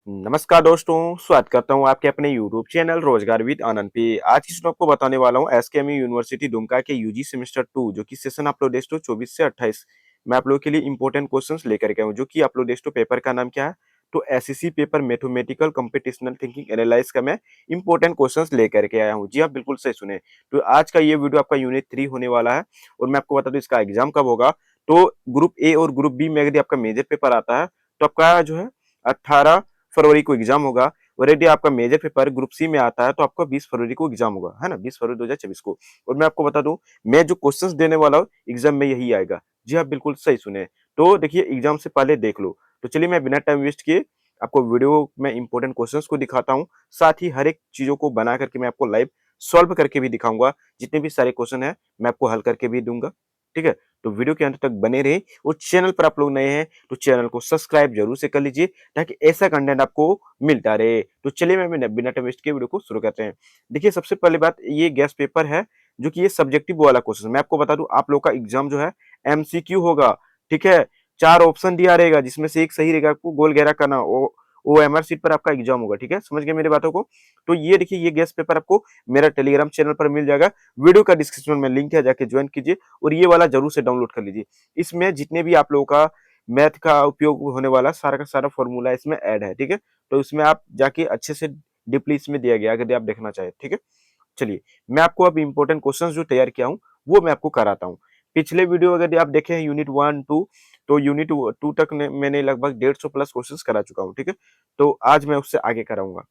नमस्कार दोस्तों, स्वागत करता हूँ आपके अपने यूट्यूब चैनल रोजगार विद आनंद पे। आज की स्टॉप आपको बताने वाला हूँ एसकेएमयू यूनिवर्सिटी दुमका के यूजी सेमेस्टर 2 जो कि सेशन अपलोड 24 से 28 मैं आप लोगों के लिए इंपॉर्टेंट क्वेश्चंस लेकर के आया हूँ। जो कि अपलोड पेपर का नाम क्या है? तो SSC paper mathematical computational thinking analyse का मैं इंपॉर्टेंट क्वेश्चंस लेकर के आया हूँ। जी आप बिल्कुल सही सुने। तो आज का ये वीडियो आपका यूनिट 3 होने वाला है और मैं आपको बता दूं इसका एग्जाम कब होगा। तो ग्रुप ए और ग्रुप बी में यदि आपका मेजर पेपर आता है तो आपका जो है 18 फरवरी को एग्जाम होगा। और यदि आपका मेजर पेपर ग्रुप सी में आता है तो आपका 20 फरवरी को एग्जाम होगा, है ना? 20 फरवरी 2024 को। और मैं आपको बता दूं, मैं जो क्वेश्चंस देने वाला हूँ एग्जाम में यही आएगा। जी आप बिल्कुल सही सुने। तो देखिए एग्जाम से पहले देख लो। तो चलिए मैं बिना टाइम वेस्ट किए आपको वीडियो में इंपॉर्टेंट क्वेश्चंस को दिखाता हूँ। साथ ही हर एक चीजों को बना करके मैं आपको लाइव सॉल्व करके भी दिखाऊंगा। जितने भी सारे क्वेश्चन है मैं आपको हल करके भी दूंगा। ठीक है? तो वीडियो के अंत तक बने रहे और चैनल पर आप लोग नए हैं तो चैनल को सब्सक्राइब जरूर से कर लीजिए ताकि ऐसा कंटेंट आपको मिलता रहे। तो चलिए मैं बिना टाइम वेस्ट के वीडियो को शुरू करते हैं। देखिए सबसे पहली बात ये गैस पेपर है जो कि ये सब्जेक्टिव वाला क्वेश्चन मैं आपको बता दूं आप लोग का एग्जाम जो है एमसीक्यू होगा। ठीक है? 4 ऑप्शन दिया रहेगा जिसमें से एक सही रहेगा आपको गोल घेरा करना ओ एमआर सीट पर आपका एग्जाम होगा। ठीक है? समझ गए मेरी बातों को? तो ये देखिए ये गैस पेपर आपको मेरा टेलीग्राम चैनल पर मिल जाएगा। वीडियो का डिस्क्रिप्शन में लिंक है, जाके ज्वाइन कीजिए और ये वाला जरूर से डाउनलोड कर लीजिए। इसमें जितने भी आप लोगों का मैथ का उपयोग होने वाला सारा का सारा फॉर्मूला इसमें ऐड है। ठीक है? तो इसमें आप जाके अच्छे से डीपली इसमें दिया गया है, यदि आप देखना चाहे। ठीक है? चलिए मैं आपको अब इंपॉर्टेंट क्वेश्चंस जो तैयार किया हूं वो मैं आपको कराता हूं। पिछले वीडियो अगर आप देखे हैं यूनिट 1 2 तो यूनिट 2 तक मैंने लगभग 150 प्लस क्वेश्चंस करा चुका हूं। ठीक है? तो आज मैं उससे आगे कराऊंगा।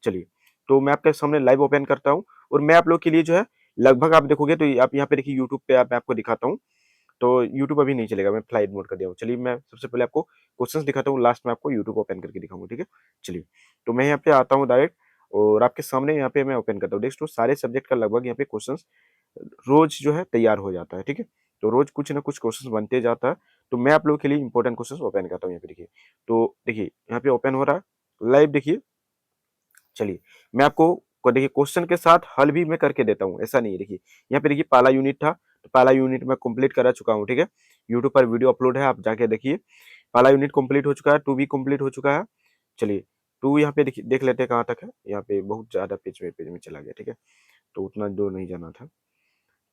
चलिए तो मैं आपके सामने लाइव ओपन करता हूं और मैं आप लोग के लिए जो है लगभग आप देखोगे तो आप यहाँ पे देखिए यूट्यूब पे आप मैं आपको दिखाता हूँ। तो यूट्यूब अभी नहीं चलेगा, मैं फ्लाइट मोड कर दिया हूँ। चलिए मैं सबसे पहले आपको क्वेश्चंस दिखाता हूँ, लास्ट में आपको यूट्यूब ओपन करके दिखाऊंगा। ठीक है? चलिए तो मैं यहाँ पे आता हूँ डायरेक्ट और आपके सामने यहाँ पे मैं ओपन करता हूँ। दोस्तों सारे सब्जेक्ट का लगभग यहाँ पे क्वेश्चंस रोज जो है तैयार हो जाता है। ठीक है? तो रोज कुछ ना कुछ क्वेश्चंस बनते जाता है। तो मैं आप लोगों के लिए इंपॉर्टेंट क्वेश्चंस ओपन करता हूँ। यहाँ पे देखिए, तो देखिए यहाँ पे ओपन हो रहा है लाइव। देखिए चलिए मैं आपको देखिए क्वेश्चन के साथ हल भी मैं करके देता हूँ, ऐसा नहीं है। देखिए यहाँ पे देखिए पहला यूनिट था तो पहला यूनिट मैं कंप्लीट करा चुका हूँ। ठीक है? यूट्यूब पर वीडियो अपलोड है, आप जाके देखिए। पहला यूनिट कंप्लीट हो चुका है, 2 भी कंप्लीट हो चुका है। चलिए 2 यहाँ पे देखिए देख लेते हैं कहाँ तक है। यहाँ पे बहुत ज्यादा पेज में चला गया। ठीक है? तो उतना दूर नहीं जाना था।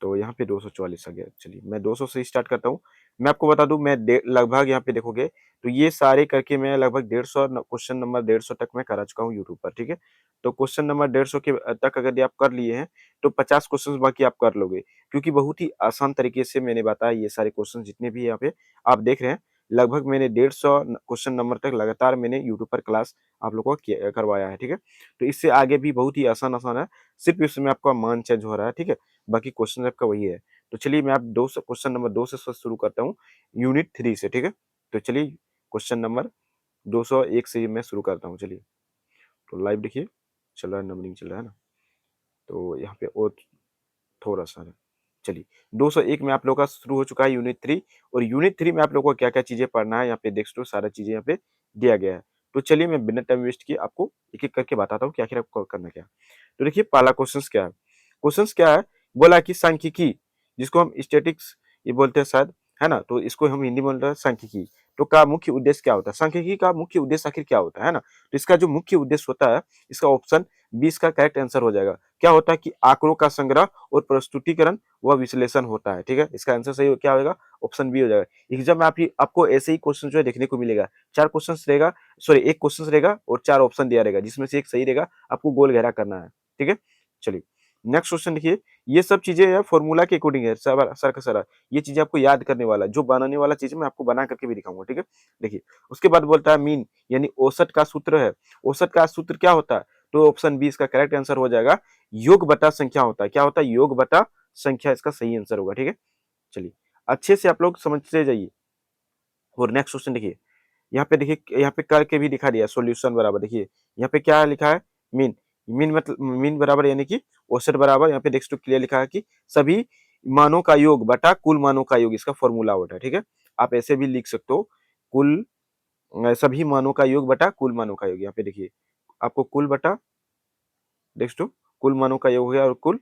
तो यहाँ पे 244 आ गया। चलिए मैं 200 से स्टार्ट करता हूँ। मैं आपको बता दूं मैं लगभग यहाँ पे देखोगे तो ये सारे करके मैं लगभग 150 क्वेश्चन नंबर 150 तक मैं करा चुका हूँ यूट्यूब पर। ठीक है? तो क्वेश्चन नंबर 150 के तक अगर आप कर लिए हैं तो 50 क्वेश्चन बाकी आप कर लोगे, क्योंकि बहुत ही आसान तरीके से मैंने बताया। ये सारे क्वेश्चन जितने भी यहाँ पे आप देख रहे हैं लगभग मैंने 150 क्वेश्चन नंबर तक लगातार मैंने यूट्यूब पर क्लास आप लोगों को करवाया है। ठीक है? तो इससे आगे भी बहुत ही आसान आसान है, सिर्फ इसमें आपका मान चेंज हो रहा है। ठीक है? बाकी क्वेश्चन आपका वही है। तो चलिए मैं आप 2 से क्वेश्चन नंबर 2 से शुरू करता हूँ यूनिट 3 से। ठीक है? तो चलिए क्वेश्चन नंबर 201 से मैं शुरू करता हूँ। चलिए तो लाइव देखिए चल रहा है, नंबरिंग चल रहा है ना। तो यहाँ पे और थोड़ा सा है। चलिए 201 में आप लोगों का शुरू हो चुका है यूनिट 3। और यूनिट 3 में आप लोगों को क्या क्या चीजें पढ़ना है यहाँ पे देख लो, सारा चीजें यहाँ पे दिया गया है। तो चलिए मैं बिना टाइम वेस्ट किए आपको एक एक करके बताता हूँ कि आखिर आपको करना क्या है। तो देखिए पहला क्वेश्चन क्या है। क्वेश्चन क्या है? बोला कि सांख्यिकी, जिसको हम स्टेटिक्स ये बोलते हैं शायद, है ना? तो इसको हम हिंदी में बोलते हैं सांख्यिकी। तो का मुख्य उद्देश्य क्या होता है? सांख्यिकी का मुख्य उद्देश्य आखिर क्या होता है ना? तो इसका जो मुख्य उद्देश्य होता है, इसका ऑप्शन 20 का करेक्ट आंसर हो जाएगा। क्या होता है कि आंकड़ों का संग्रह और प्रस्तुतिकरण व विश्लेषण होता है। ठीक है? इसका आंसर सही क्या होगा? ऑप्शन बी हो जाएगा। एग्जाम में आपको ऐसे ही क्वेश्चन जो है देखने को मिलेगा। 4 क्वेश्चन रहेगा, सॉरी 1 क्वेश्चन रहेगा और 4 ऑप्शन दिया रहेगा जिसमें से एक सही रहेगा। आपको गोल घेरा करना है। ठीक है? चलिए नेक्स्ट क्वेश्चन देखिए। ये सब चीजें है फॉर्मूला के अकॉर्डिंग है, सर का सारा ये चीजें आपको याद करने वाला है। जो बनाने वाला चीज मैं आपको बना करके भी दिखाऊंगा। ठीक है? देखिए उसके बाद बोलता है मीन यानी औसत का सूत्र है। औसत का सूत्र क्या होता है? तो ऑप्शन बी इसका करेक्ट आंसर हो जाएगा। योग बटा संख्या होता है। क्या होता है? योग बटा संख्या इसका सही आंसर होगा। ठीक है? चलिए अच्छे से आप लोग समझते जाइए। और नेक्स्ट क्वेश्चन देखिए, यहाँ पे देखिए यहाँ पे करके भी दिखा दिया सॉल्यूशन बराबर। देखिए यहाँ पे क्या लिखा है? मीन। मीन मतलब मीन बराबर यानी कि औसत बराबर, यहाँ पे देख तो क्लियर लिखा है कि सभी मानों का योग बटा कुल मानों का योग, इसका फॉर्मूला होता है। ठीक है? आप ऐसे भी लिख सकते हो, कुल सभी मानों का योग बटा कुल मानों का योग। यहाँ पे देखिए आपको कुल बटा देख तो कुल मानों का योग हो गया और कुल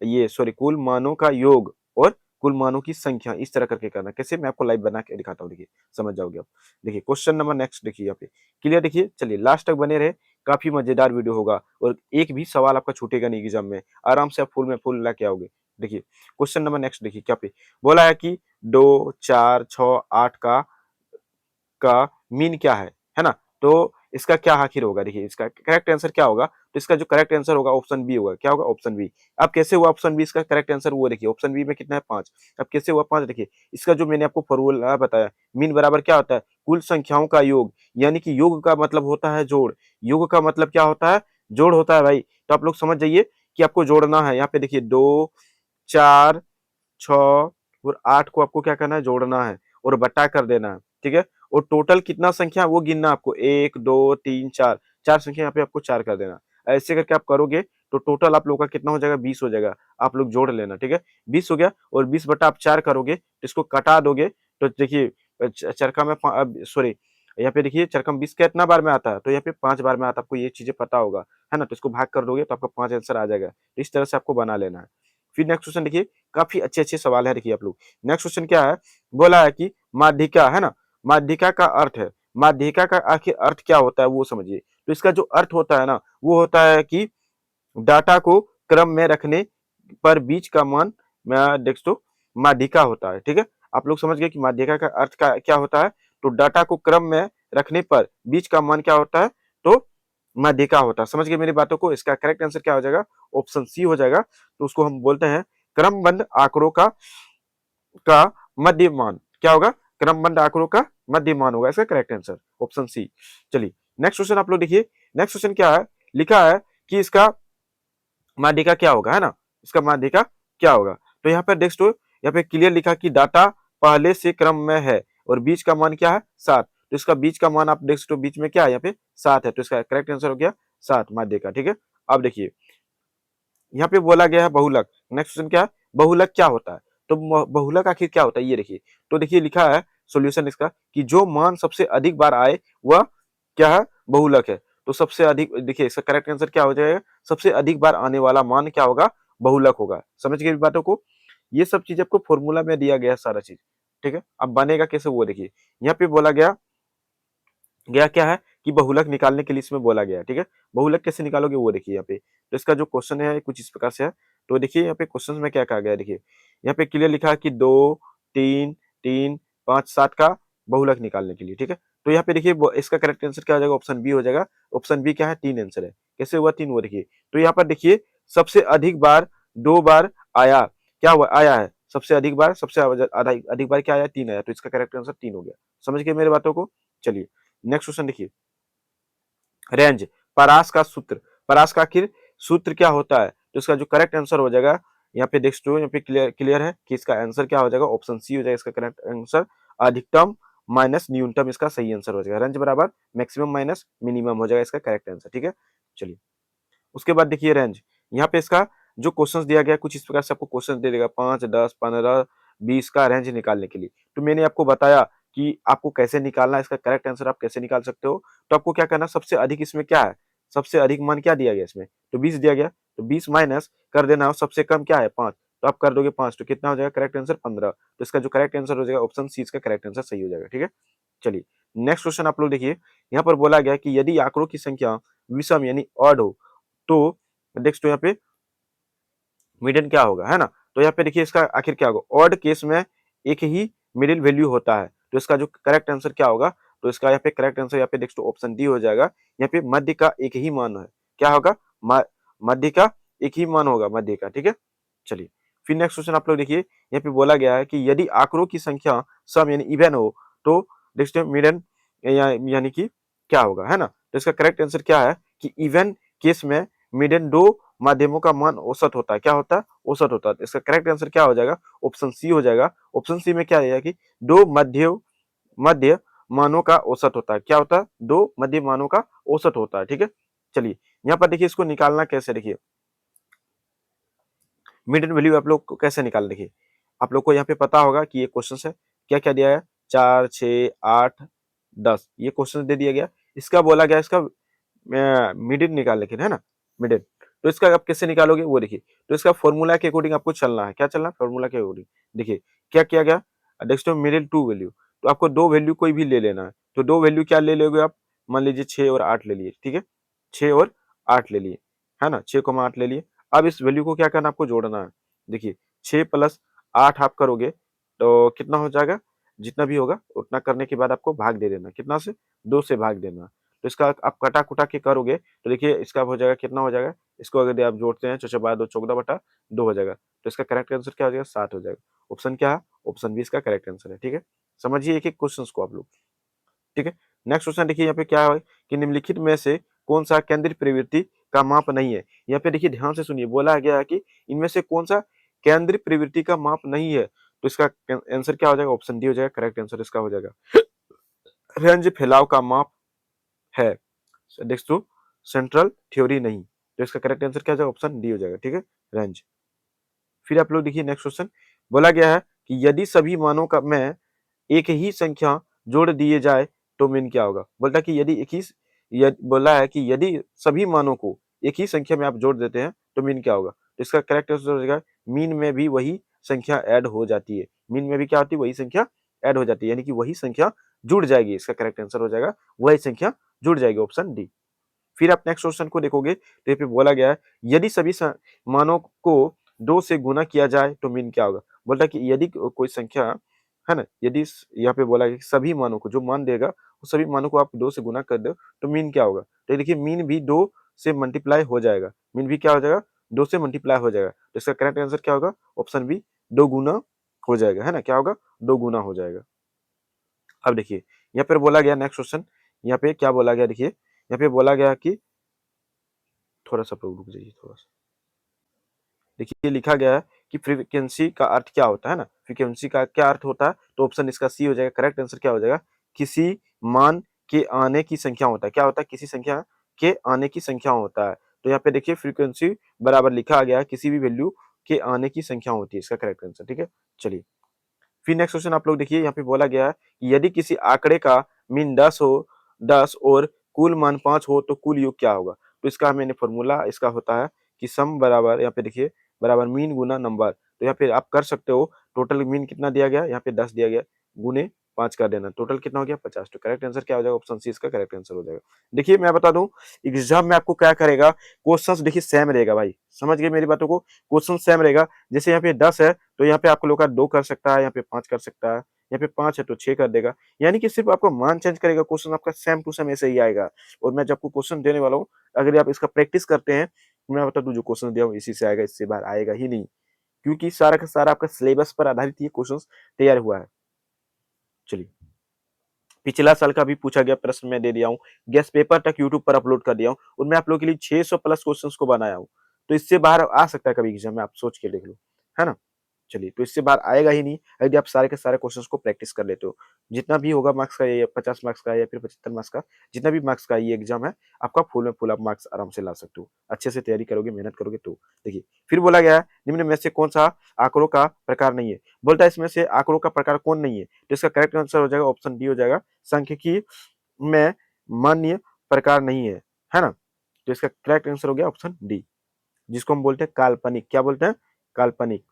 ये सॉरी कुल मानों का योग और कुल मानों की संख्या, इस तरह करके करना। कैसे, मैं आपको लाइव बना के दिखाता हूँ, देखिए समझ जाओगे आप। देखिए क्वेश्चन नंबर नेक्स्ट देखिए यहाँ पे क्लियर, देखिए चलिए लास्ट तक बने रहे, काफी मजेदार वीडियो होगा और एक भी सवाल आपका छूटेगा नहीं एग्जाम में, आराम से आप फुल में फुल लाके आओगे। देखिए क्वेश्चन नंबर नेक्स्ट देखिए क्या पे बोला है कि 2, 4, 6, 8 का मीन क्या है ना? तो इसका क्या आखिर होगा, देखिए इसका करेक्ट आंसर क्या होगा, तो इसका जो करेक्ट आंसर होगा ऑप्शन बी होगा। क्या होगा, ऑप्शन बी। अब कैसे हुआ ऑप्शन बी इसका करेक्ट आंसर, वो देखिए ऑप्शन बी में कितना है 5। अब कैसे हुआ 5, देखिए इसका जो मैंने आपको फॉर्मूला बताया, मीन बराबर क्या होता है, कुल संख्याओं का योग, यानी कि योग का मतलब होता है जोड़, योग का मतलब क्या होता है, जोड़ होता है भाई। तो आप लोग समझ जाइए कि आपको जोड़ना है। यहाँ पे देखिए 2, 4, 6 और 8 को आपको क्या करना है, जोड़ना है और बटा कर देना है, ठीक है। और टोटल कितना संख्या है वो गिनना आपको, 1, 2, 3, 4, 4 संख्या यहाँ पे आपको 4 कर देना। ऐसे करके आप करोगे तो टोटल आप लोगों का कितना हो जाएगा, 20 हो जाएगा। आप लोग जोड़ लेना, ठीक है। 20 हो गया और 20 बटा आप 4 करोगे तो इसको कटा दोगे तो देखिए चरखा में सॉरी, यहाँ पे देखिए चरखा में 20 कितना बार में आता है, तो यहाँ पे 5 बार में आता है। आपको ये चीजें पता होगा, है ना। तो इसको भाग कर दोगे तो आपका 5 आंसर आ जाएगा। तो इस तरह से आपको बना लेना है। फिर नेक्स्ट क्वेश्चन देखिए, काफी अच्छे अच्छे सवाल है, देखिए आप लोग। नेक्स्ट क्वेश्चन क्या है, बोला है कि माध्यिका, है ना, माध्यिका का अर्थ है, माध्यिका का आखिर अर्थ क्या होता है वो समझिए। तो इसका जो अर्थ होता है ना, वो होता है कि डाटा को क्रम में रखने पर बीच का मान डेस्कटॉप माध्यिका होता है, ठीक है। आप लोग समझ गए कि माध्यिका का अर्थ का क्या होता है। तो डाटा को क्रम में रखने पर बीच का मान क्या होता है, तो माध्यिका होता है। समझ गए मेरी बातों को। इसका करेक्ट आंसर क्या हो जाएगा, ऑप्शन सी हो जाएगा। तो उसको हम बोलते हैं क्रमबद्ध आंकड़ों का मध्य मान। क्या होगा, क्रमबद्ध आंकड़ों का मध्य मान होगा इसका करेक्ट आंसर, ऑप्शन सी। चलिए नेक्स्ट क्वेश्चन आप लोग देखिए। नेक्स्ट क्वेश्चन क्या है, लिखा है कि इसका माध्यिका क्या होगा, है ना, इसका माध्यिका क्या होगा। तो यहाँ पर नेक्स्ट यहाँ पे क्लियर लिखा कि डाटा पहले से क्रम में है और बीच का मान क्या है, 7। तो इसका बीच का मान आप देख सकते हो, बीच में क्या है यहाँ पे 7 है। तो इसका करेक्ट आंसर हो गया 7 माध्यिका, ठीक है। अब देखिए यहाँ पे बोला गया है बहुलक। नेक्स्ट क्वेश्चन क्या है, बहुलक क्या होता है। तो बहुलक आखिर क्या होता है ये देखिए। तो देखिए लिखा है सॉल्यूशन इसका कि जो मान सबसे अधिक बार आए वह क्या है, बहुलक है। तो सबसे अधिक देखिए इसका करेक्ट आंसर क्या हो जाएगा, सबसे अधिक बार आने वाला मान क्या होगा, बहुलक होगा। समझ गए इस बातों को। ये सब चीज आपको फॉर्मूला में दिया गया सारा चीज, ठीक है। अब बनेगा कैसे वो देखिए। यहाँ पे बोला गया गया क्या है कि बहुलक निकालने के लिए इसमें बोला गया है, ठीक है। बहुलक कैसे निकालोगे वो देखिए यहाँ पे। तो इसका जो क्वेश्चन है कुछ इस प्रकार से है। तो देखिए यहाँ पे क्वेश्चन में क्या कहा गया है, देखिए यहाँ पे क्लियर लिखा है कि 2, 3, 3, 5, 7 का बहुलक निकालने के लिए, ठीक है। तो यहाँ पे देखिए इसका करेक्ट आंसर क्या हो जाएगा, ऑप्शन बी हो जाएगा। ऑप्शन बी क्या है, 3 आंसर है। कैसे हुआ 3, वो देखिए। तो यहाँ पर देखिए सबसे अधिक बार 2 बार आया, क्या हुआ, आया है। सबसे अधिक बार, सबसे अधिक अधिक बार क्या आया, 3 आया। तो इसका करेक्ट आंसर 3 हो गया। समझ गए मेरे बातों को। चलिए नेक्स्ट क्वेश्चन देखिए, रेंज, परास का सूत्र, परास का आखिर सूत्र क्या होता है। तो इसका जो करेक्ट आंसर हो जाएगा यहाँ पे देख यहाँ पे क्लियर क्लियर है कि इसका आंसर क्या हो जाएगा, ऑप्शन सी हो जाएगा इसका करेक्ट आंसर। अधिकतम माइनस न्यूनतम इसका सही आंसर हो जाएगा। रेंज बराबर मैक्सिमम माइनस मिनिमम हो जाएगा इसका करेक्ट आंसर, ठीक है। चलिए उसके बाद देखिए रेंज, यहाँ पे इसका जो क्वेश्चन दिया गया कुछ इस प्रकार से आपको क्वेश्चन दे देगा 5, 10, 15, 20 का रेंज निकालने के लिए। तो मैंने आपको बताया कि आपको कैसे निकालना है, इसका करेक्ट आंसर आप कैसे निकाल सकते हो। तो आपको क्या करना, सबसे अधिक इसमें क्या है, सबसे अधिक मान क्या दिया गया इसमें, तो 20 दिया गया। तो 20 माइनस कर देना, और सबसे कम क्या है 5। तो आप कर दोगे 5, तो कितना हो जाएगा करेक्ट आंसर 15। तो इसका जो करेक्ट आंसर हो जाएगा ऑप्शन सी, इसका करेक्ट आंसर सही हो जाएगा, ठीक है। चलिए नेक्स्ट क्वेश्चन आप लोग देखिए। यहाँ पर बोला गया कि यदि आंकड़ों की संख्या विषम यानी ऑड हो तो नेक्स्ट तो यहाँ पे मिडन क्या होगा, है ना। तो यहाँ पे देखिए इसका आखिर क्या होगा, ऑड केस में एक ही मिडिल वैल्यू होता है। तो इसका जो करेक्ट आंसर क्या होगा, तो इसका यहाँ पे करेक्ट आंसर यहाँ पे नेक्स्ट ऑप्शन डी हो जाएगा। यहाँ पे मध्य का एक ही मान है, क्या होगा, मध्य का एक ही मान होगा, मध्य का, ठीक है। चलिए फिर नेक्स्ट क्वेश्चन आप लोग देखिए। यहाँ पे बोला गया है कि यदि आंकड़ों की संख्या सम यानी इवन हो तो नेक्स्ट मिडन यानी कि क्या होगा, है ना। तो इसका करेक्ट आंसर क्या है कि इवन केस में मिडन दो माध्यमों का मान औसत होता है, क्या होता है, औसत होता है। इसका करेक्ट आंसर क्या हो जाएगा, ऑप्शन सी हो जाएगा। ऑप्शन सी में क्या आएगा कि दो मध्य मानों का औसत होता है, क्या होता है, दो मध्य मानों का औसत होता है, ठीक है। चलिए यहाँ पर देखिए इसको निकालना कैसे, देखिए मिडन वैल्यू आप लोग को कैसे निकाल, देखिए आप लोग को यहाँ पे पता होगा कि ये क्वेश्चन है, क्या क्या दिया है, 4, 6, 8, 10 ये क्वेश्चन दे दिया गया। इसका बोला गया इसका मिडिल निकाल, लेकिन है ना, मिडिल। तो इसका आप कैसे निकालोगे वो देखिए। तो इसका फॉर्मूला के अकॉर्डिंग आपको चलना है। क्या चलना है? फॉर्मूला के अकॉर्डिंग। देखिए क्या किया गया, नेक्स्ट मिडिल टू वैल्यू, तो आपको दो वैल्यू कोई भी ले लेना है। तो दो वैल्यू क्या ले लोगे आप? मान लीजिए 6 और 8 ले लिए, ठीक है, 6 और 8 ले लिए, है ना, 6,8 ले लिए। अब इस वैल्यू को क्या करना है? आपको जोड़ना है। देखिए 6 प्लस 8 आप करोगे तो कितना हो जाएगा? जितना भी होगा उतना करने के बाद आपको भाग दे देना, कितना से? 2 से भाग देना। तो इसका आप कटा कुटा के करोगे तो देखिए इसका हो जाएगा, कितना हो जाएगा? इसको अगर आप जोड़ते हैं, 6 14 बटा 2 हो जाएगा। तो इसका करेक्ट आंसर क्या हो जाएगा? 7 हो जाएगा। ऑप्शन क्या है? ऑप्शन बी इसका करेक्ट आंसर है। ठीक है, समझिए एक एक क्वेश्चन को आप लोग। ठीक है, नेक्स्ट क्वेश्चन देखिए यहाँ पे क्या है कि निम्नलिखित में से कौन सा केंद्रीय प्रवृत्ति का माप नहीं है? यहाँ पे देखिए ध्यान से सुनिए, बोला गया है कि इनमें से कौन सा केंद्रीय प्रवृत्ति का माप नहीं है। तो इसका आंसर क्या हो जाएगा? ऑप्शन डी हो जाएगा। करेक्ट आंसर इसका हो जाएगा रेंज फैलाव का माप है। नेक्स्ट टू सेंट्रल थ्योरी नहीं। तो इसका करेक्ट आंसर क्या हो जाएगा? ऑप्शन डी हो जाएगा। ठीक है, रेंज। फिर आप लोग देखिए नेक्स्ट क्वेश्चन, बोला गया है कि यदि सभी मानों का में एक ही संख्या जोड़ दिए जाए तो मीन क्या होगा? बोलता है कि यदि एक ही बोला है कि यदि सभी मानों को एक ही संख्या में आप जोड़ देते हैं तो मीन क्या होगा? तो इसका करेक्ट आंसर हो जाएगा मीन में भी वही संख्या ऐड हो जाती है। मीन में भी क्या होती है? वही संख्या ऐड हो जाती है, यानी कि वही संख्या जुड़ जाएगी। इसका करेक्ट आंसर हो जाएगा वही संख्या जुड़ जाएगी, ऑप्शन डी। फिर आप नेक्स्ट क्वेश्चन को देखोगे तो यहाँ पे बोला गया है यदि सभी मानों को 2 से गुना किया जाए तो मीन क्या होगा? बोलता है कि यदि कोई संख्या है ना, यदि यहाँ पे बोला है कि सभी मानों को जो मान देगा वो सभी मानों को आप 2 से गुना कर दो तो मीन क्या होगा? तो देखिए मीन भी 2 से मल्टीप्लाई हो जाएगा। मीन भी क्या हो जाएगा? 2 से मल्टीप्लाई हो जाएगा। तो इसका करेक्ट आंसर क्या होगा? ऑप्शन बी, 2 गुना हो जाएगा, है ना, क्या होगा? 2 गुना हो जाएगा। अब देखिए यहाँ पे बोला गया नेक्स्ट क्वेश्चन, यहाँ पे क्या बोला गया देखिए, यहाँ पे बोला गया कि थोड़ा सा रुक जाइए थोड़ा सा। देखिए लिखा गया है कि फ्रीक्वेंसी का अर्थ क्या होता है ना, फ्रीक्वेंसी का क्या अर्थ होता है? तो ऑप्शन इसका सी हो जाएगा। करेक्ट आंसर क्या हो जाएगा? किसी मान के आने की संख्या होता है। क्या होता है? किसी संख्या के आने की संख्या होता है। तो यहाँ पे देखिए फ्रीक्वेंसी बराबर लिखा गया है किसी भी वैल्यू के आने की संख्या होती है, इसका करेक्ट आंसर। ठीक है, चलिए फिर नेक्स्ट क्वेश्चन आप लोग देखिए, यहाँ पे बोला गया है कि यदि किसी आंकड़े का मीन 10 हो, 10 और कुल मान 5 हो तो कुल योग क्या होगा? तो इसका मैंने फॉर्मूला इसका होता है कि सम बराबर, यहाँ पे देखिए, बराबर मीन गुना नंबर। तो यहाँ पे आप कर सकते हो, टोटल मीन कितना दिया गया? यहाँ पे 10 दिया गया, गुने 5 कर देना, टोटल कितना हो गया? 50। तो करेक्ट आंसर क्या हो जाएगा? ऑप्शन सी इसका करेक्ट आंसर हो जाएगा। देखिए मैं बता दूं, एग्जाम में आपको क्या करेगा, क्वेश्चंस देखिए सेम रहेगा भाई, समझ गए मेरी बातों को? क्वेश्चन सेम रहेगा। जैसे यहाँ पे 10 है तो यहाँ पे आपको लोग का 2 कर सकता है, यहाँ पे 5 कर सकता है, यहाँ पे 5 है तो 6 कर देगा। यानी कि सिर्फ आपको मान चेंज करेगा, क्वेश्चन आपका सेम टू सेम ऐसे ही आएगा। और मैं जब आपको क्वेश्चन देने वाला हूँ, अगर आप इसका प्रैक्टिस करते हैं, मैं बता दूं जो क्वेश्चन दिया हूँ इसी से आएगा, इससे बाहर आएगा ही नहीं, क्योंकि सारा का सारा आपका सिलेबस पर आधारित ये क्वेश्चन तैयार हुआ है। चलिए, पिछला साल का भी पूछा गया प्रश्न मैं दे दिया हूँ, गेस्ट पेपर तक यूट्यूब पर अपलोड कर दिया हूँ, और मैं आप लोगों के लिए 600 प्लस क्वेश्चंस को बनाया हूँ। तो इससे बाहर आ सकता है कभी एग्जाम में, आप सोच के देख लो, है ना। चलिए, तो इससे बाहर आएगा ही नहीं यदि आप सारे के सारे क्वेश्चंस को प्रैक्टिस कर लेते हो। जितना भी होगा मार्क्स का, ये 50 मार्क्स का या फिर 75 मार्क्स का, जितना भी मार्क्स का ये एग्जाम है, आपका फुल में फुल आप मार्क्स आराम से ला सकते हो, अच्छे से तैयारी करोगे, मेहनत करोगे तो। देखिए फिर बोला गया है निम्न में से कौन सा आंकड़ों का प्रकार नहीं है? बोलता है इसमें से आंकड़ों का प्रकार कौन नहीं है? तो इसका करेक्ट आंसर हो जाएगा ऑप्शन डी हो जाएगा, सांख्यिकी में मान्य प्रकार नहीं है ना। तो इसका करेक्ट आंसर हो गया ऑप्शन डी, जिसको हम बोलते हैं काल्पनिक। क्या बोलते हैं? काल्पनिक।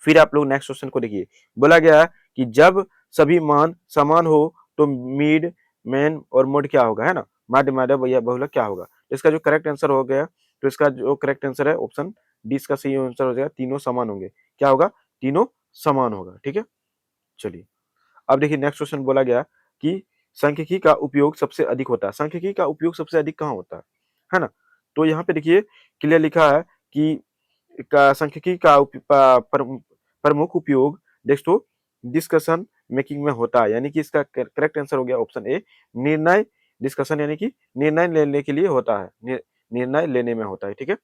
फिर आप लोग नेक्स्ट क्वेश्चन को देखिए, बोला गया कि जब सभी मान समान हो तो मिड मेन और मोड क्या होगा, है ना, माध्य माध्य भैया बहुलक क्या होगा? तो इसका जो करेक्ट आंसर हो गया, तो इसका जो करेक्ट आंसर है ऑप्शन डी, इसका सही आंसर हो जाएगा तीनों समान होंगे। क्या होगा? तीनों समान होगा। ठीक है, चलिए अब देखिए नेक्स्ट क्वेश्चन बोला गया कि सांख्यिकी का उपयोग सबसे अधिक होता है। सांख्यिकी का उपयोग सबसे अधिक कहाँ होता है ना? तो यहाँ पे देखिए क्लियर लिखा है कि सांख्यिकी का प्रमुख उपयोग डेस्कटॉप डिस्कशन मेकिंग में होता है, यानी कि इसका करेक्ट आंसर हो गया ऑप्शन ए, निर्णय डिस्कशन, यानी कि निर्णय लेने के लिए होता है, निर्णय लेने में होता है। ठीक है,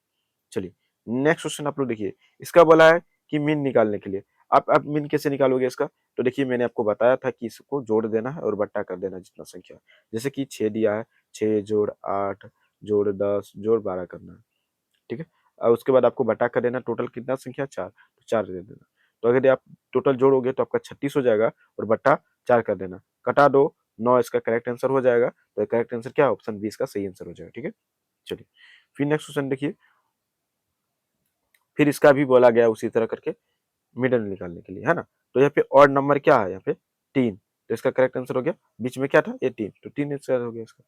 चलिए नेक्स्ट क्वेश्चन आप लोग देखिए, इसका बोला है कि मीन निकालने के लिए। आप मीन कैसे निकालोगे इसका? तो देखिए मैंने आपको बताया था कि इसको जोड़ देना है और बट्टा कर देना जितना संख्या, जैसे कि 6 दिया है, 6 जोड़ 8 जोड़ 10 जोड़ 12 करना है। ठीक है, और उसके बाद आपको बटा कर देना, टोटल कितना संख्या? 4, तो 4 दे देना। तो अगर आप टोटल जोड़ोगे तो आपका 36 हो जाएगा, और बट्टा 4 कर देना, कटा दो 9, इसका करेक्ट आंसर हो जाएगा। तो करेक्ट आंसर क्या है? ऑप्शन बी इसका सही आंसर हो जाएगा। ठीक है, चलिए फिर नेक्स्ट क्वेश्चन देखिए, फिर इसका भी बोला गया उसी तरह करके मिडल निकालने के लिए, है ना। तो यहाँ पे ऑड नंबर क्या है, यहाँ पे 3, तो इसका करेक्ट आंसर हो गया, बीच में क्या था 18, तो 3 आंसर हो गया इसका।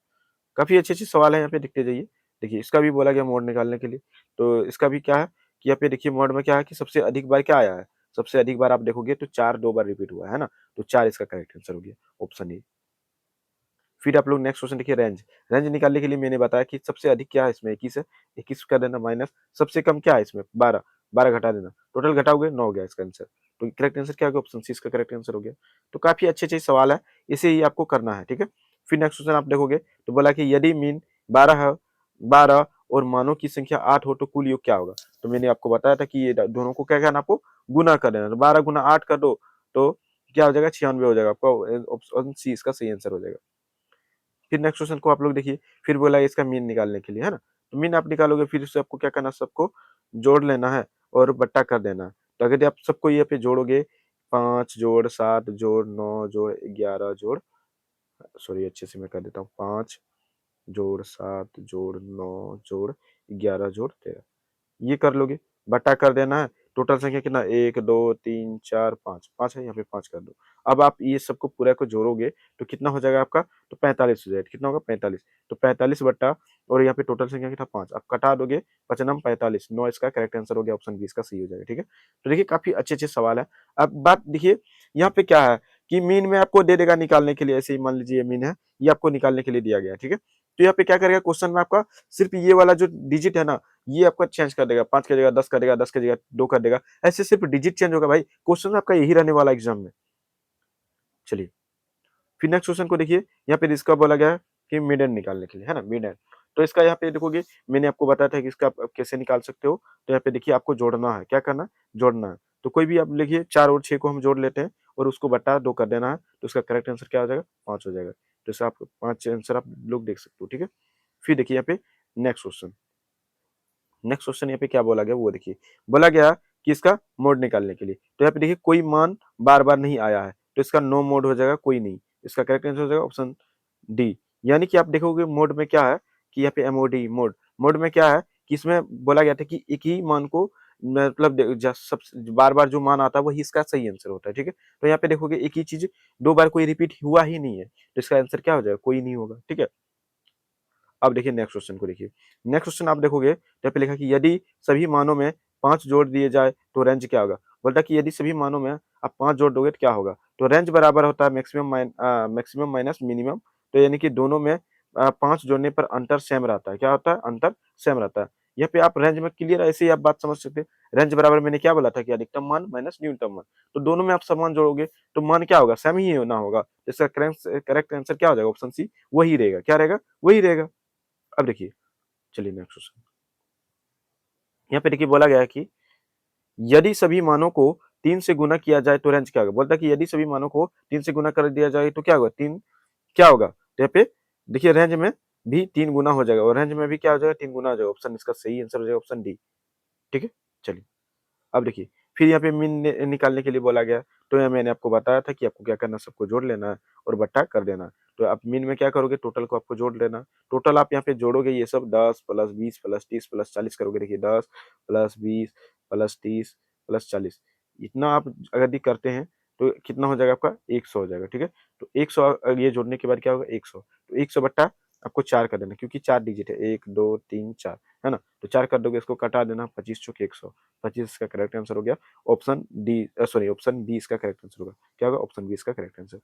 काफी अच्छे अच्छे सवाल है यहाँ पे, देखते जाइए। देखिए इसका भी बोला गया मोड निकालने के लिए, तो इसका भी क्या है कि यहाँ पे देखिए मोड में क्या है कि सबसे अधिक बार क्या आया है, सबसे अधिक बार आप देखोगे तो 4 2 बार रिपीट हुआ है ना, तो 4 इसका करेक्ट आंसर हो गया, ऑप्शन ए। फिर आप लोग नेक्स्ट क्वेश्चन देखिए, रेंज। रेंज निकालने के लिए मैंने बताया कि सबसे अधिक क्या है इसमें 21 है, 21 कर देना माइनस, सबसे कम क्या है इसमें 12, 12 घटा देना, टोटल घटाओगे 9 हो गया इसका आंसर। तो करेक्ट आंसर क्या होगा, ऑप्शन सी इसका करेक्ट आंसर हो गया। तो काफी अच्छे अच्छे सवाल है, इसे ही आपको करना है, ठीक है। फिर नेक्स्ट क्वेश्चन आप देखोगे तो बोला कि यदि मीन 12 है, 12 और मानों की संख्या 8 हो तो कुल योग क्या होगा। तो मैंने आपको बताया था कि ये दोनों को क्या करना, आपको गुना कर देना, तो 12 गुना 8 कर दो तो क्या हो जाएगा, 96 हो जाएगा, आपका ऑप्शन सी इसका सही आंसर हो जाएगा। फिर नेक्स्ट क्वेश्चन को आप लोग देखिए, फिर बोला है इसका मीन निकालने के लिए, है ना। तो मीन आप निकालोगे, फिर इससे आपको क्या करना है, सबको जोड़ लेना है और बट्टा कर देना है। तो अगर आप सबको ये पे जोड़ोगे, 5 जोड़ 7 जोड़ 9 जोड़ 11 जोड़, सॉरी अच्छे से मैं कर देता हूँ, 5 जोड़ 7 जोड़ 9 जोड़ 11 जोड़ 13, ये कर लोगे, बटा कर देना है। टोटल संख्या कितना, 1 2 3 4 5, 5 है यहाँ पे, 5 कर दो। अब आप ये सबको पूरा को जोड़ोगे तो कितना हो जाएगा आपका, तो 45 हो जाएगा, कितना होगा 45, तो 45 बट्टा और यहाँ पे टोटल संख्या कितना 5, आप कटा दोगे, 55 45, 9 इसका करेक्ट आंसर हो गया, ऑप्शन बी इसका सही हो जाएगा, ठीक है। तो देखिए काफी अच्छे अच्छे सवाल है। अब बात देखिए यहाँ पे क्या है कि मीन में आपको दे देगा निकालने के लिए, ऐसे ही मान लीजिए मीन है, ये आपको निकालने के लिए दिया गया है, ठीक है। तो यहाँ पे क्या करेगा क्वेश्चन में आपका, सिर्फ ये वाला जो डिजिट है ना, ये आपका चेंज कर देगा, 5 की जगह 10 कर देगा, 10 की जगह 2 कर देगा, ऐसे सिर्फ डिजिट चेंज होगा भाई, क्वेश्चन आपका यही रहने वाला एग्जाम में। चलिए फिर नेक्स्ट क्वेश्चन को देखिए, यहाँ पे इसका बोला गया है कि मिड निकालने के लिए, है ना, मिड। तो इसका यहाँ पे देखोगे, मैंने आपको बताया था कि इसका आप कैसे निकाल सकते हो। तो यहाँ पे देखिए आपको जोड़ना है, क्या करना है, जोड़ना है। तो कोई भी आप लिखिए, 4 और 6 को हम जोड़ लेते हैं और उसको बटा 2 कर देना है, तो इसका करेक्ट आंसर क्या हो जाएगा, 5 हो जाएगा। तो इसका आप 5 आंसर आप लोग देख सकते हो, ठीक है। फिर देखिए यहाँ पे नेक्स्ट क्वेश्चन, नेक्स्ट क्वेश्चन यहाँ पे क्या बोला गया वो देखिए, बोला गया कि इसका मोड निकालने के लिए। तो यहाँ पे देखिए कोई मान बार बार नहीं आया है, तो इसका नो मोड हो जाएगा, कोई नहीं, इसका करेक्ट आंसर हो जाएगा ऑप्शन डी। यानी कि आप देखोगे मोड में क्या है कि यहाँ पे एमओडी मोड, मोड में क्या है कि इसमें बोला गया था कि एक ही मान को मतलब सब बार बार जो मान आता है वही इसका सही आंसर होता है, ठीक है। तो यहाँ पे देखोगे एक ही चीज 2 बार कोई रिपीट हुआ ही नहीं है, तो इसका आंसर क्या हो जाएगा, कोई नहीं होगा, ठीक है। अब देखिए नेक्स्ट क्वेश्चन को देखिए, नेक्स्ट क्वेश्चन आप देखोगे तो यहाँ पे लिखा कि यदि सभी मानों में 5 जोड़ दिए जाए तो रेंज क्या होगा। बोलता है कि यदि सभी मानों में आप 5 जोड़ दोगे तो क्या होगा, तो रेंज बराबर होता है मैक्सिमम माइनस मिनिमम। तो यानी कि दोनों में 5 जोड़ने पर अंतर सेम रहता है, क्या होता है, अंतर सेम रहता है। यहाँ पे आप रेंज में क्लियर ऐसे ही आप बात समझ सकते हैं। रेंज बराबर मैंने क्या बोला था कि अधिकतम मान माइनस न्यूनतम मान, तो दोनों में आप समान जोड़ोगे तो मान क्या होगा, सेम ही होना होगा। तो इसका करेक्ट आंसर क्या हो जाएगा, ऑप्शन सी वही रहेगा, क्या रहेगा, वही रहेगा। अब देखिए, चलिए नेक्स्ट क्वेश्चन, यहाँ पे देखिए बोला गया है कि यदि सभी मानों को 3 से गुना किया जाए तो रेंज क्या होगा। बोलता है कि यदि सभी मानों को 3 से गुना कर दिया जाए तो क्या होगा, 3 क्या होगा। तो यहाँ पे देखिए रेंज में भी 3 गुना हो जाएगा और रेंज में भी क्या हो जाएगा, 3 गुना हो जाएगा, ऑप्शन इसका सही आंसर हो जाएगा ऑप्शन डी, ठीक है। चलिए अब देखिए, फिर यहाँ पे मीन निकालने के लिए बोला गया। तो यहाँ मैंने आपको बताया था कि आपको क्या करना है, सबको जोड़ लेना है और बट्टा कर देना है। तो आप मीन में क्या करोगे, टोटल को आपको जोड़ लेना। टोटल आप यहाँ पे जोड़ोगे, ये सब 10 प्लस 20 प्लस 30 प्लस 40 करोगे। देखिए 10 प्लस 20 प्लस 30 प्लस 40, इतना आप अगर यदि करते हैं तो कितना हो जाएगा आपका, 100 हो जाएगा, ठीक है। तो 100 ये जोड़ने के बाद क्या होगा, 100, तो 100 बट्टा आपको 4 कर देना, क्योंकि 4 डिजिट है, 1 2 3 4, है ना। तो 4 कर दोगे, इसको कटा देना, 25 चौके 100, 25 इसका करेक्ट आंसर हो गया, option D, sorry option B इसका करेक्ट आंसर होगा, क्या होगा, ऑप्शन बी इसका करेक्ट आंसर।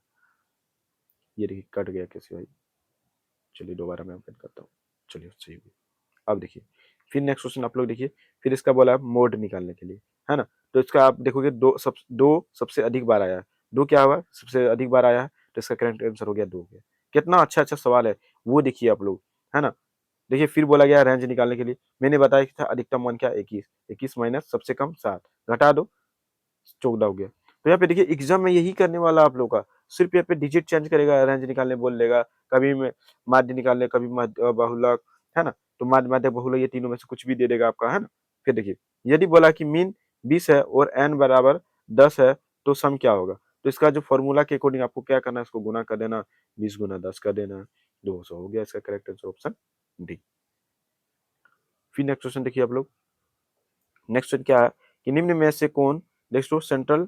ये देखिए कट गया कैसे भाई, चलिए दोबारा मैं ओपन करता हूँ, चलिए सही हो गया। अब देखिए फिर नेक्स्ट क्वेश्चन आप लोग देखिए, फिर इसका बोला है मोड निकालने के लिए, है ना। तो इसका आप देखोगे दो सबसे अधिक बार आया है, दो क्या हुआ, सबसे अधिक बार आया है, तो इसका करेक्ट आंसर हो गया 2 हो गया। कितना अच्छा अच्छा सवाल है वो देखिए आप लोग, है ना। देखिए फिर बोला गया रेंज निकालने के लिए, मैंने बताया कि था अधिकतम मान क्या, 21, 21 माइनस सबसे कम 7, घटा दो 14 हो गया। तो यहाँ पे देखिए एग्जाम में यही करने वाला आप लोग का, सिर्फ यहाँ पे डिजिट चेंज करेगा, रेंज निकालने बोल देगा, कभी में माध्य निकालने, कभी बहुलक, है ना। तो माध्य माध्य बहुलक ये तीनों में से कुछ भी दे देगा आपका, है ना। फिर देखिए यदि बोला कि मीन 20 है और एन बराबर 10 है तो सम क्या होगा। तो इसका जो फॉर्मूला के अकॉर्डिंग आपको क्या करना है, इसको गुना कर देना, 20 गुना 10 कर देना, 200 हो गया इसका करेक्ट आंसर, ऑप्शन डी। फिर नेक्स्ट क्वेश्चन देखिए आप लोग, नेक्स्ट क्वेश्चन क्या है कि निम्न में से कौन दोस्तों सेंट्रल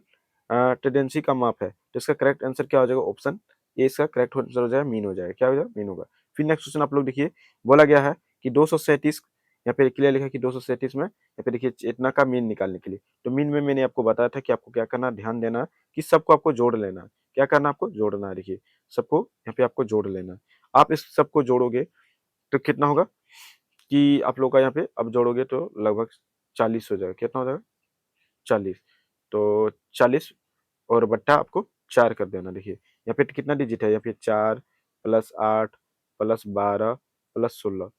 टेंडेंसी का माप है, तो इसका करेक्ट आंसर क्या हो जाएगा, ऑप्शन ए इसका करेक्ट आंसर हो जाएगा, मीन हो जाएगा, क्या हो जाएगा, मीन होगा। फिर नेक्स्ट क्वेश्चन आप लोग देखिए, बोला गया है कि 237, यहाँ पे क्लियर लिखा है कि 237 में यहाँ पे देखिए इतना का मीन निकालने के लिए, तो मीन में मैंने आपको बताया था कि आपको क्या करना, ध्यान देना कि सबको आपको जोड़ लेना है। क्या करना, आपको जोड़ना है। देखिए सबको यहाँ पे आपको जोड़ लेना है। आप इस सबको जोड़ोगे तो कितना होगा कि आप लोग का यहाँ पे अब जोड़ोगे तो लगभग 40 हो जाएगा। कितना हो जाएगा, 40। तो 40 और बट्टा आपको 4 कर देना। देखिए यहाँ पे कितना डिजिट है, यहाँ पे 4 प्लस 8 प्लस 12 प्लस 16,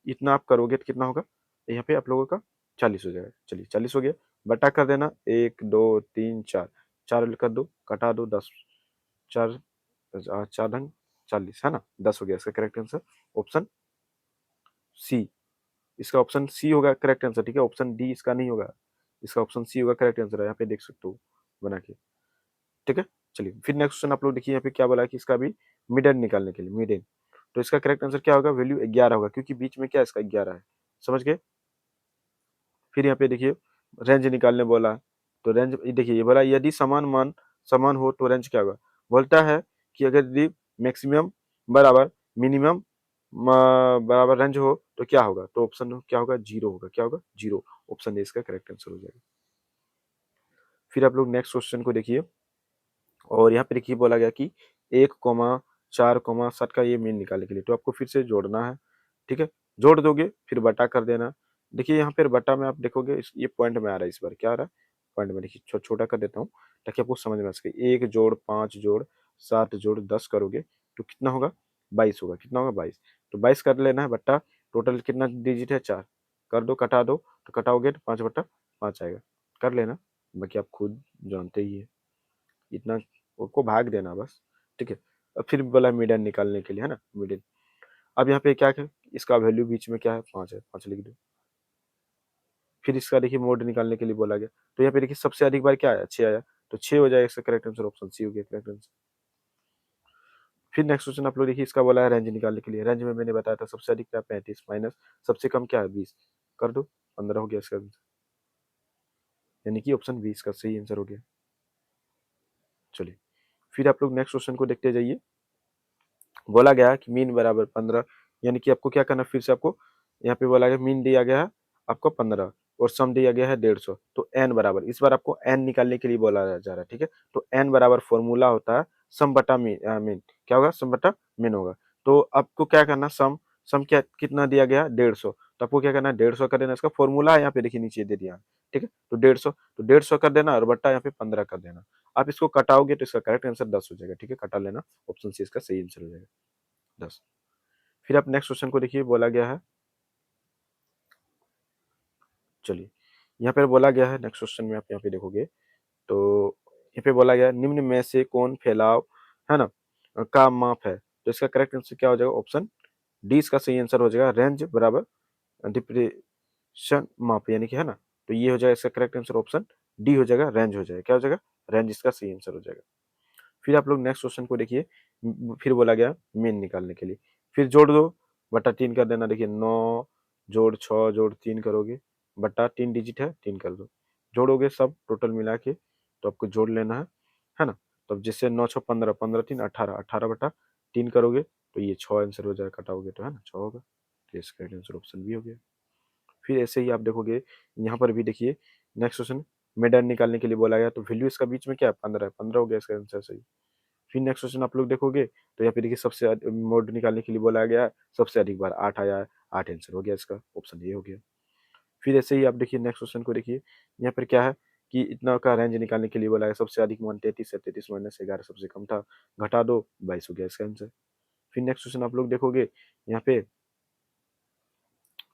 इतना आप करोगे तो कितना होगा, यहाँ पे आप लोगों का 40 हो जाएगा। चलिए 40 हो गया, बटा कर देना 1 2 3 4, 4 कर दो, कटा दो 10, 4 4 ढंग 40 है ना, 10 हो गया इसका करेक्ट आंसर, ऑप्शन सी। इसका ऑप्शन सी होगा करेक्ट आंसर, ठीक है, ऑप्शन डी इसका नहीं होगा, इसका ऑप्शन सी होगा करेक्ट आंसर है, यहाँ पे देख सकते हो बना के, ठीक है। चलिए फिर नेक्स्ट क्वेश्चन आप लोग देखिए, यहाँ पे क्या बोला है कि इसका भी मिडन निकालने के लिए, मिडन, तो इसका करेक्ट आंसर क्या होगा, वैल्यू 11 होगा, क्योंकि बीच में क्या इसका 11 है, समझ गए। फिर यहाँ पे देखिए रेंज निकालने बोला, तो रेंज देखिए ये बोला यदि समान मान समान हो तो रेंज क्या होगा, बोलता है कि अगर यदि मैक्सिमम बराबर मिनिमम बराबर रेंज हो तो क्या होगा, तो ऑप्शन क्या होगा, जीरो होगा, क्या होगा, जीरो, ऑप्शन ए इसका करेक्ट आंसर हो जाएगा। फिर आप लोग नेक्स्ट क्वेश्चन को देखिए, और यहाँ पे देखिए बोला गया कि 1,4,7 का ये मीन निकालने के लिए, तो आपको फिर से जोड़ना है, ठीक है, जोड़ दोगे फिर बटा कर देना। देखिए यहाँ पर बटा में आप देखोगे ये पॉइंट में आ रहा है, इस बार क्या आ रहा है, पॉइंट में। देखिए छोटा कर देता हूँ ताकि आपको समझ में आ सके, 1 जोड़ 5 जोड़ 7 जोड़ 10 करोगे तो कितना होगा, 22 होगा, कितना होगा, 22, तो 22 कर लेना है बट्टा, टोटल कितना डिजिट है, 4 कर दो, कटा दो, तो कटाओगे तो 5/5 आएगा, कर लेना, बाकी आप खुद जानते ही है, इतना को भाग देना बस, ठीक है। अब फिर बोला मीडियन निकालने के लिए, है ना, मीडियन। अब यहाँ पे क्या है, इसका वैल्यू बीच में क्या है, 5 है, 5 लिख दो। फिर इसका देखिए मोड निकालने के लिए बोला गया, तो यहाँ पे देखिए सबसे अधिक बार क्या आया, 6 आया, तो 6 हो जाएगा इसका करेक्ट आंसर, ऑप्शन सी हो गया करेक्ट आंसर। फिर नेक्स्ट क्वेश्चन आप लोग देखिए, इसका बोला है रेंज निकालने के लिए, रेंज में मैंने बताया था सबसे अधिक क्या 35 माइनस सबसे कम क्या है 20, कर दो 15 हो गया इसका आंसर, यानी कि ऑप्शन 20 का सही आंसर हो गया। चलिए फिर आप लोग नेक्स्ट क्वेश्चन को देखते जाइए, बोला गया कि मीन बराबर 15, यानी कि आपको क्या करना, फिर से आपको यहाँ पे बोला गया मीन दिया गया है आपको 15 और सम दिया गया है 150, तो एन बराबर, इस बार आपको एन निकालने के लिए बोला जा रहा है, ठीक है, तो एन बराबर फॉर्मूला होता है सम बटा मीन, क्या होगा, सम बटा मीन होगा। तो आपको क्या करना, सम सम क्या कितना दिया गया 150, तो आपको क्या करना है 150 कर देना, इसका फॉर्मूला है यहाँ पे देखिए नीचे दे दिया, ठीक है, तो 150, तो 150 कर देना और बट्टा यहाँ पे 15 कर देना। आप इसको कटाओगे तो इसका करेक्ट आंसर 10 हो जाएगा, ठीक है, कटा लेना, ऑप्शन सी इसका सही आंसर हो जाएगा 10। फिर आप नेक्स्ट क्वेश्चन को देखिए, बोला गया है, चलिए यहाँ पे बोला गया है नेक्स्ट क्वेश्चन में आप यहाँ पे देखोगे तो यहाँ पे बोला गया है, निम्न में से कौन फैलाव है ना का माप है, तो इसका करेक्ट आंसर क्या हो जाएगा, ऑप्शन डी इसका सही आंसर हो जाएगा, रेंज बराबर डिप्रेशन माप, यानी कि है ना, तो ये हो जाएगा इसका करेक्ट आंसर, ऑप्शन डी हो जाएगा, रेंज हो जाएगा, क्या हो जाएगा, रेंज इसका सही आंसर हो जाएगा। फिर आप लोग नेक्स्ट क्वेश्चन को देखिए, फिर बोला गया मीन निकालने के लिए, फिर जोड़ दो बटा 3 कर देना। देखिए 9 जोड़ 6 जोड़ 3 करोगे बटा 3 डिजिट है 3 कर दो, जोड़ोगे सब टोटल मिला के तो आपको जोड़ लेना है ना, तो अब जैसे 9 6 15 15 3 18 18 बटा 3 करोगे तो ये 6 आंसर हो जाएगा, कटाओगे तो है ना 6 होगा, तो इसका आंसर ऑप्शन बी हो गया। फिर ऐसे ही आप देखोगे यहाँ पर भी देखिए नेक्स्ट क्वेश्चन मिडन निकालने के लिए बोला गया, तो वैल्यू इसका बीच में क्या है 15 है, 15 हो गया इसका आंसर सही। फिर नेक्स्ट क्वेश्चन आप लोग देखोगे तो यहाँ पे देखिए सबसे मोड निकालने के लिए बोला गया है, सबसे अधिक बार 8 आया है, 8 आंसर हो गया इसका, ऑप्शन ए हो गया। फिर ऐसे ही आप देखिए नेक्स्ट क्वेश्चन को देखिए, यहाँ पर क्या है कि इतना का रेंज निकालने के लिए बोला है, सबसे अधिक मान 33 है, 33 माइनस 11 सबसे कम था, घटा दो 22 हो गया इसका आंसर। फिर नेक्स्ट क्वेश्चन आप लोग देखोगे यहाँ पे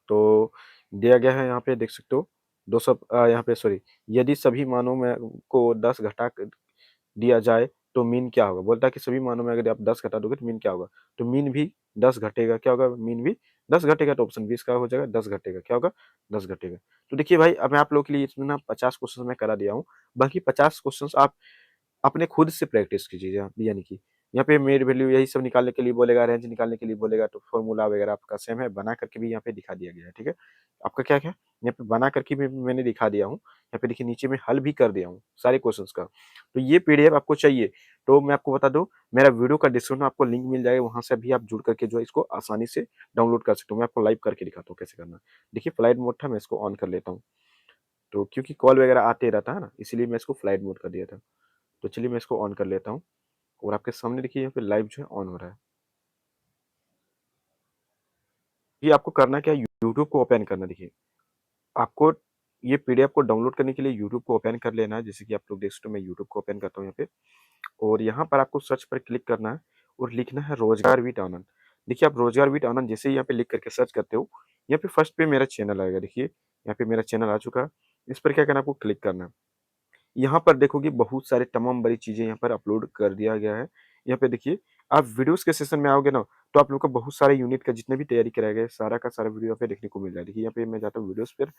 तो दिया गया है, यहाँ पे देख सकते हो 200 यहाँ पे सॉरी, यदि सभी मानों में को 10 घटा दिया जाए तो मीन क्या होगा, बोलता है कि सभी मानों में अगर आप 10 घटा दोगे तो मीन क्या होगा, तो मीन भी 10 घटेगा, क्या होगा, मीन भी 10 घटेगा, तो ऑप्शन 20 का हो जाएगा 10 घटेगा, क्या होगा 10 घटेगा। तो देखिए भाई अब मैं आप लोगों के लिए इसमें ना 50 क्वेश्चन मैं करा दिया हूँ, बाकी 50 क्वेश्चन आप अपने खुद से प्रैक्टिस कीजिए, यानी कि यहाँ पे मेड वैल्यू यही सब निकालने के लिए बोलेगा, रेंज निकालने के लिए बोलेगा, तो फॉर्मूला वगैरह आपका सेम है, बना करके भी यहाँ पे दिखा दिया गया है, ठीक है। आपका क्या क्या यहाँ पे बना करके भी मैंने दिखा दिया हूँ, यहाँ पे देखिए नीचे में हल भी कर दिया हूँ सारे क्वेश्चंस का। तो ये पीडीएफ आपको चाहिए तो मैं आपको बता दूं, मेरा वीडियो का डिस्क्रिप्शन में आपको लिंक मिल जाएगा, वहां से भी आप जुड़ करके जो है इसको आसानी से डाउनलोड कर सकते हो। मैं आपको लाइव करके दिखाता हूँ कैसे करना है। देखिए फ्लाइट मोड था, मैं इसको ऑन कर लेता हूँ, तो क्योंकि कॉल वगैरह आते रहता है ना, इसलिए मैं इसको फ्लाइट मोड कर दिया था। तो चलिए मैं इसको ऑन कर लेता हूँ, और आपके सामने देखिए यहाँ पे लाइव जो है ऑन हो रहा है। ये आपको करना क्या है, यूट्यूब को ओपन करना। देखिए आपको ये पीडीएफ को डाउनलोड करने के लिए यूट्यूब को ओपन कर लेना है, जैसे कि आप लोग देख सकते हो मैं यूट्यूब को ओपन करता हूँ यहाँ पे, और यहाँ पर आपको सर्च पर क्लिक करना है और लिखना है रोजगार विद आनंद। देखिए आप रोजगार विद आनंद जैसे ही यहाँ पे लिख करके सर्च करते हो, यहाँ पे फर्स्ट पे मेरा चैनल आएगा। देखिए यहाँ पे मेरा चैनल आ चुका है, इस पर क्या करना है, आपको क्लिक करना है। यहाँ पर देखोगे बहुत सारे तमाम बड़ी चीज़ें यहाँ पर अपलोड कर दिया गया है। यहाँ पे देखिए आप वीडियोज़ के सेशन में आओगे ना, तो आप लोग का बहुत सारे यूनिट का जितने भी तैयारी कराया गया है, सारा का सारा वीडियो यहाँ पे देखने को मिल रहा है। देखिए यहाँ पे मैं जाता हूँ वीडियोज़ पर,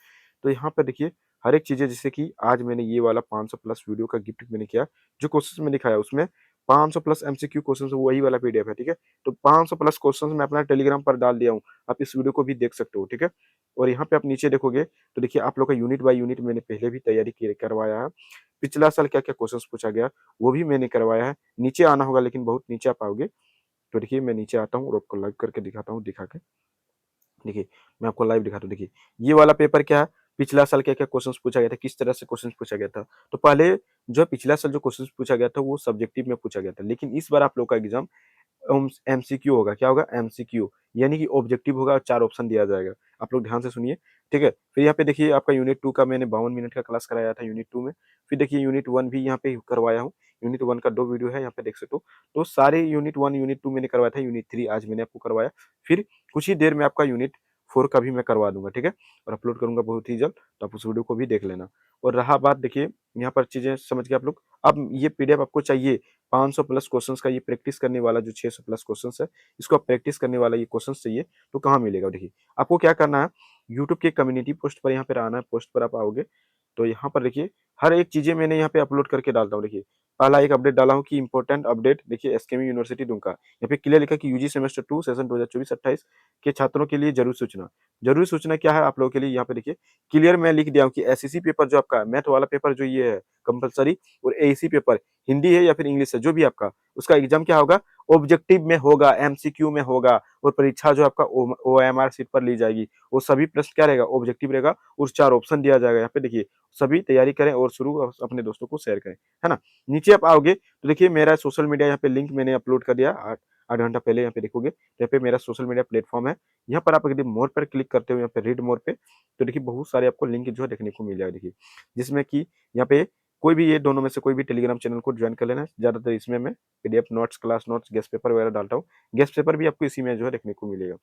तो यहाँ पर देखिए हर एक चीज़ें, जैसे कि आज मैंने ये वाला 500 प्लस वीडियो का गिफ्ट मैंने किया, जो क्वेश्चंस मैंने दिखाया उसमें 500 प्लस एमसीक्यू क्वेश्चंस वही वाला पीडीएफ है, ठीक है? तो 500 प्लस क्वेश्चंस मैं अपना टेलीग्राम पर डाल दिया हूँ, आप इस वीडियो को भी देख सकते हो, ठीक है? और यहाँ पे आप नीचे देखोगे तो देखिए आप लोग का यूनिट बाय यूनिट मैंने पहले भी तैयारी करवाया है। पिछला साल क्या-क्या क्वेश्चंस पूछा गया, वो भी मैंने करवाया है। नीचे आना होगा, लेकिन बहुत नीचे आप आओगे, तो देखिए मैं नीचे आता हूँ और आपको लाइव करके दिखाता हूँ, दिखा के। देखिए, मैं आपको लाइव दिखाता हूँ, देखिए, ये वाला पेपर क्या है, पिछला साल क्या-क्या क्वेश्चंस पूछा गया था, किस तरह से क्वेश्चंस पूछा गया था। तो पहले जो पिछला साल जो क्वेश्चंस पूछा गया था, वो सब्जेक्टिव में पूछा गया था, लेकिन इस बार आप लोग का एग्ज़ाम एमसीक्यू होगा। क्या होगा? एमसीक्यू, यानी कि ऑब्जेक्टिव होगा और 4 ऑप्शन दिया जाएगा। आप लोग ध्यान से सुनिए, ठीक है? फिर यहाँ पे देखिए आपका यूनिट 2 का मैंने 52 मिनट का क्लास कराया था यूनिट 2 में। फिर देखिए यूनिट 1 भी यहाँ पे करवाया हूँ। यूनिट 1 का 2 वीडियो है, यहाँ पे देख सकते हो। तो सारे यूनिट 1, यूनिट 2 मैंने करवाया था, यूनिट 3 आज मैंने आपको करवाया। फिर कुछ ही देर में आपका यूनिट 4 का भी मैं करवा दूँगा, ठीक है? और अपलोड करूँगा बहुत ही जल्द, तो आप उस वीडियो को भी देख लेना। और रहा बात, देखिए यहाँ पर चीज़ें समझ गए आप लोग। अब ये पीडीएफ आपको चाहिए 500 प्लस क्वेश्चंस का, ये प्रैक्टिस करने वाला जो 600 प्लस क्वेश्चंस है, इसको आप प्रैक्टिस करने वाला ये क्वेश्चंस चाहिए, तो कहाँ मिलेगा? देखिए, आपको क्या करना है, यूट्यूब के कम्युनिटी पोस्ट पर यहाँ पे आना है, पोस्ट पर आप आओगे, तो यहाँ पर देखिए हर एक चीज़ें मैंने यहाँ पे अपलोड करके डालता हूँ। देखिए, पहला एक अपडेट डाला हूँ कि इम्पोर्टेंट अपडेट, देखिए एसकेएम यूनिवर्सिटी दुमका। यहाँ पे क्लियर लिखा है कि यूजी सेमेस्टर 2 सेशन 2024-28 के छात्रों के लिए ज़रूरी सूचना। ज़रूरी सूचना क्या है आप लोगों के लिए, यहाँ पे देखिए क्लियर मैं लिख दिया हूँ कि एसईसी पेपर जो आपका मैथ वाला पेपर जो ये है कंपल्सरी, और एईसी पेपर हिंदी है या फिर इंग्लिश है, जो भी आपका, उसका एग्ज़ाम क्या होगा, ऑब्जेक्टिव में होगा, एमसीक्यू में होगा, और परीक्षा जो आपका ओ ओएमआर शीट पर ली जाएगी। वो सभी प्रश्न क्या रहेगा, ऑब्जेक्टिव रहेगा, और 4 ऑप्शन दिया जाएगा। यहाँ पे देखिए सभी तैयारी करें और शुरू अपने दोस्तों को शेयर करें, है ना? नीचे आप आओगे तो देखिए मेरा सोशल मीडिया यहाँ पे लिंक मैंने अपलोड कर दिया 8 घंटा पहले, यहाँ पे देखोगे। तो यहाँ पे मेरा सोशल मीडिया प्लेटफ़ॉर्म है। यहाँ पर आप यदि मोर पर क्लिक करते हो, यहाँ पे रीड मोर पे, तो देखिए बहुत सारे आपको लिंक जो है देखने को मिल जाएगा, देखिए। जिसमें कि यहाँ पे कोई भी, ये दोनों में से कोई भी टेलीग्राम चैनल को ज्वाइन कर लेना है। ज़्यादातर इसमें मैं PDF notes, class notes, guest paper वगैरह डालता हूँ। गेस्ट पेपर भी आपको इसी में जो है देखने को मिलेगा।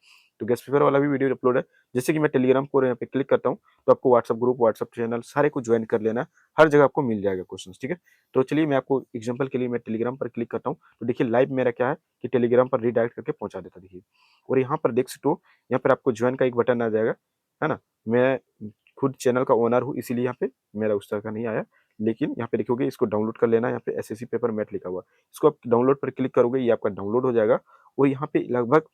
तो गेस्ट पेपर वाला भी वीडियो अपलोड है। जैसे कि मैं टेलीग्राम को यहाँ पे क्लिक करता हूँ, तो आपको व्हाट्सएप ग्रुप, व्हाट्सएप चैनल सारे को ज्वाइन कर लेना है। हर जगह आपको मिल जाएगा क्वेश्चंस, ठीक है? तो चलिए मैं आपको एग्जांपल के लिए मैं टेलीग्राम पर क्लिक करता हूँ, तो देखिए लाइव मेरा क्या है कि टेलीग्राम पर रीडायरेक्ट करके पहुँचा देता है, देखिए। और यहाँ पर देख सकते हो, यहाँ पर आपको ज्वाइन का एक बटन आ जाएगा, है ना? मैं खुद चैनल का ओनर हूँ, इसीलिए यहाँ पे मेरा उस तरह का नहीं आया। लेकिन यहाँ पे देखोगे इसको डाउनलोड कर लेना है, यहाँ पे एसएससी पेपर मैथ लिखा हुआ है। इसको आप डाउनलोड पर क्लिक करोगे, ये आपका डाउनलोड हो जाएगा, और यहाँ पे लगभग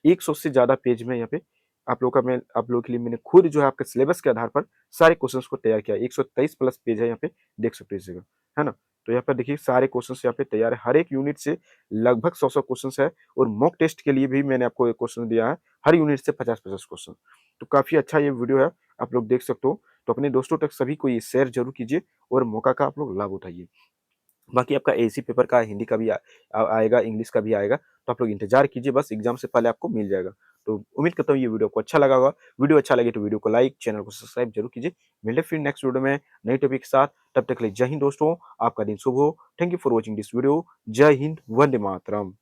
100 से ज़्यादा पेज में यहाँ पे आप लोगों के लिए मैंने खुद जो है आपके सिलेबस के आधार पर सारे क्वेश्चंस को तैयार किया है। 123 प्लस पेज है यहाँ पे, देख सकते हो इस जगह, है ना? तो यहाँ पर देखिए सारे क्वेश्चंस यहाँ पे तैयार है। हर एक यूनिट से लगभग 100-100 क्वेश्चंस है, और मॉक टेस्ट के लिए भी मैंने आपको एक क्वेश्चन दिया है, हर यूनिट से 50-50 क्वेश्चन। तो काफ़ी अच्छा ये वीडियो है, आप लोग देख सकते हो। तो अपने दोस्तों तक सभी को ये शेयर ज़रूर कीजिए, और मौका का आप लोग लाभ उठाइए। बाकी आपका एसी पेपर का हिंदी का भी आएगा, इंग्लिश का भी आएगा, तो आप लोग इंतज़ार कीजिए, बस एग्ज़ाम से पहले आपको मिल जाएगा। तो उम्मीद करता हूँ ये वीडियो आपको अच्छा लगा होगा। वीडियो अच्छा लगे तो वीडियो को लाइक, चैनल को सब्सक्राइब ज़रूर कीजिए। मिलते हैं फिर नेक्स्ट वीडियो में नए टॉपिक के साथ, तब तक के लिए जय हिंद दोस्तों, आपका दिन शुभ हो। Thank you for watching this video. जय हिंद, वंदे मातरम।